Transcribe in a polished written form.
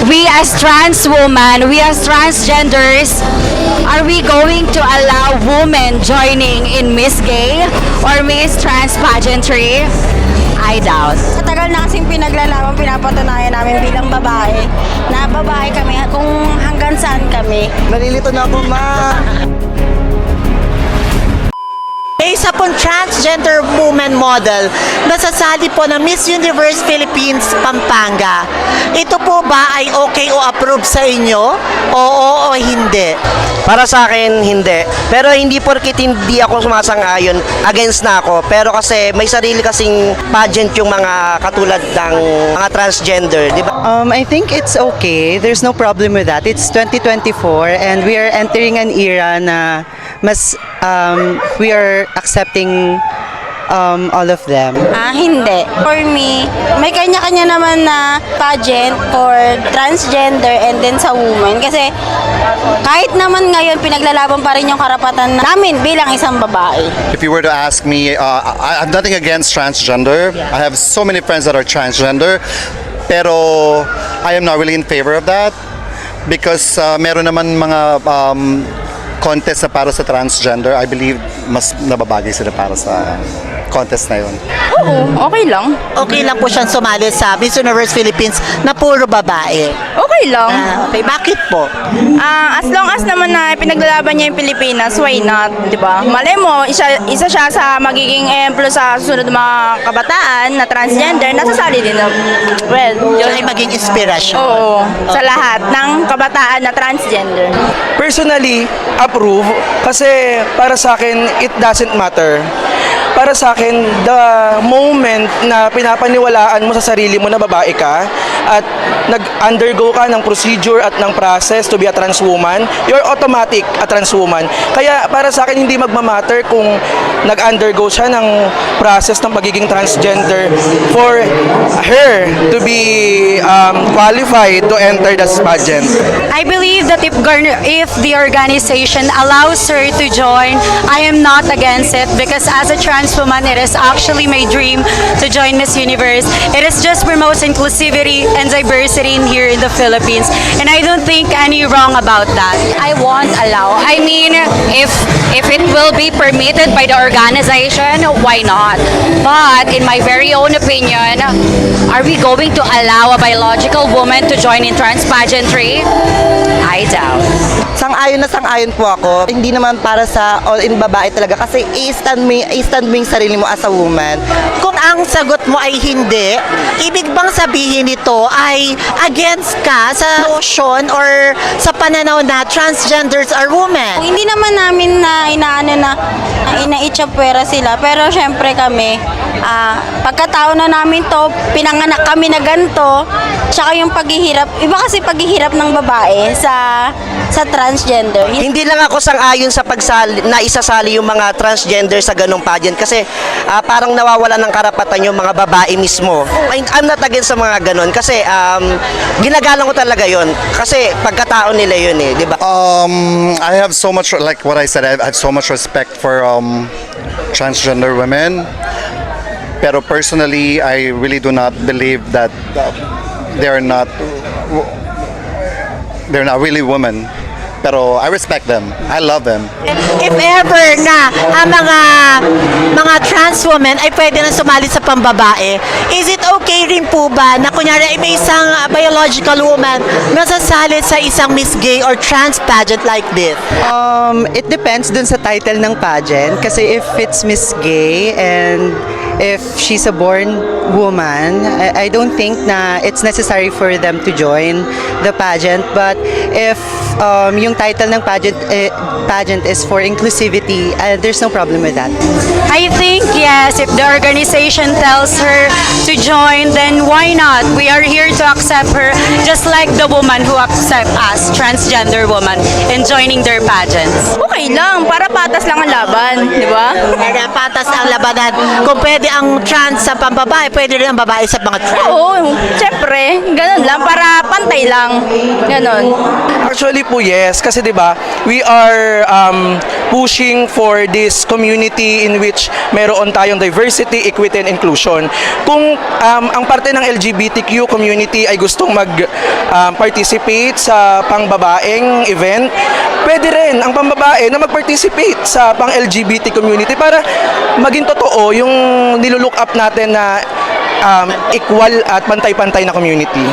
we as trans women, we as transgenders, are we going to allow women joining in Miss Gay or Miss Trans Pageantry? I doubt. Matagal na kasing pinaglalaban, pinapatunayan namin bilang babae na babae kami kung hanggang saan kami. Nalilito na ako, ma. May isa pong transgender woman model na sasali po ng Miss Universe Philippines Pampanga. Ito po ba ay okay o approve sa inyo? Oo o hindi? Para sa akin, hindi. Pero hindi porkit hindi ako sumasang-ayon, against na ako. Pero kasi may sarili kasing pageant yung mga katulad ng mga transgender, di ba? I think it's okay. There's no problem with that. It's 2024 and we are entering an era na mas we are accepting all of them. Hindi. For me, may kanya-kanya naman na pageant for transgender and then sa woman. Kasi kahit naman ngayon, pinaglalaban pa rin yung karapatan namin bilang isang babae. If you were to ask me, I have nothing against transgender. I have so many friends that are transgender. Pero I am not really in favor of that because meron naman mga contest na para sa transgender. I believe mas nababagay sila para sa contest na yun. Oo, okay lang. Okay lang po siyang sumali sa Miss Universe Philippines na puro babae. Okay lang. Okay, bakit po? As long as naman na pinaglalaban niya yung Pilipinas, why not? Diba? Malay mo, isa siya sa magiging emplo sa susunod ng mga kabataan na transgender, nasasali din na, well, Yun ay maging inspirasyon. oo, sa lahat ng kabataan na transgender. Personally, approve kasi para sa akin, it doesn't matter. Para sa akin, the moment na pinapaniwalaan mo sa sarili mo na babae ka at nag-undergo ka ng procedure at ng process to be a trans woman, you're automatic a trans woman. Kaya para sa akin, hindi magmamatter kung nag-undergo siya ng process ng pagiging transgender for her to be qualified to enter this pageant. I believe that if the organization allows her to join, I am not against it because as a trans woman, it is actually my dream to join Miss Universe. It is just promotes inclusivity and diversity in here in the Philippines, and I don't think any wrong about that. I won't allow. I mean, if it will be permitted by the organization, why not? But in my very own opinion, are we going to allow a biological woman to join in trans pageantry? I doubt. Sang-ayon po ako. Hindi naman para sa all-in babae talaga kasi i-stand mo yung sarili mo as a woman. Kung ang sagot mo ay hindi, ibig bang sabihin nito ay against ka sa notion or sa pananaw na transgenders are women? Hindi naman namin na inaitsapwera sila, pero syempre kami, pagkatao na namin to, pinanganak kami na ganito, tsaka yung paghihirap, iba kasi paghihirap ng babae sa transgender. Hindi lang ako sang-ayon sa na isasali yung mga transgender sa ganong pageant kasi parang nawawala ng karapatan yung mga babae mismo. I'm not against sa mga ganon kasi ginagalang ko talaga yon kasi pagkatao nila yun eh, di ba? I have so much, like what I said, I have so much respect for transgender women. Pero personally, I really do not believe that they're not really women. Pero I respect them. I love them. If ever na ang mga trans women ay pwede na sumali sa pambabae, is it okay rin po ba na kunyari may isang biological woman na sasali sa isang Miss Gay or trans pageant like this? It depends dun sa title ng pageant kasi if it's Miss Gay and if she's a born woman, I don't think na it's necessary for them to join the pageant. But if yung title ng pageant is for inclusivity, there's no problem with that. I think yes, if the organization tells her to join, then why not? We are here to accept her just like the woman who accept us, transgender woman, in joining their pageants. Okay lang, para patas lang ang laban, di ba? Para patas ang labanan. Kung pwede ang trans sa pambabae, pwede rin ang babae sa mga trans. Oo, syempre, ganun lang, para pantay lang. Ganun. Actually po, yes. Kasi 'di ba, we are pushing for this community in which meron tayong diversity, equity, and inclusion. Kung ang parte ng LGBTQ community ay gustong mag-participate sa pangbabaeng event, pwede rin ang pambabae na mag-participate sa pang-LGBT community para maging totoo yung nilulook up natin na equal at pantay-pantay na community.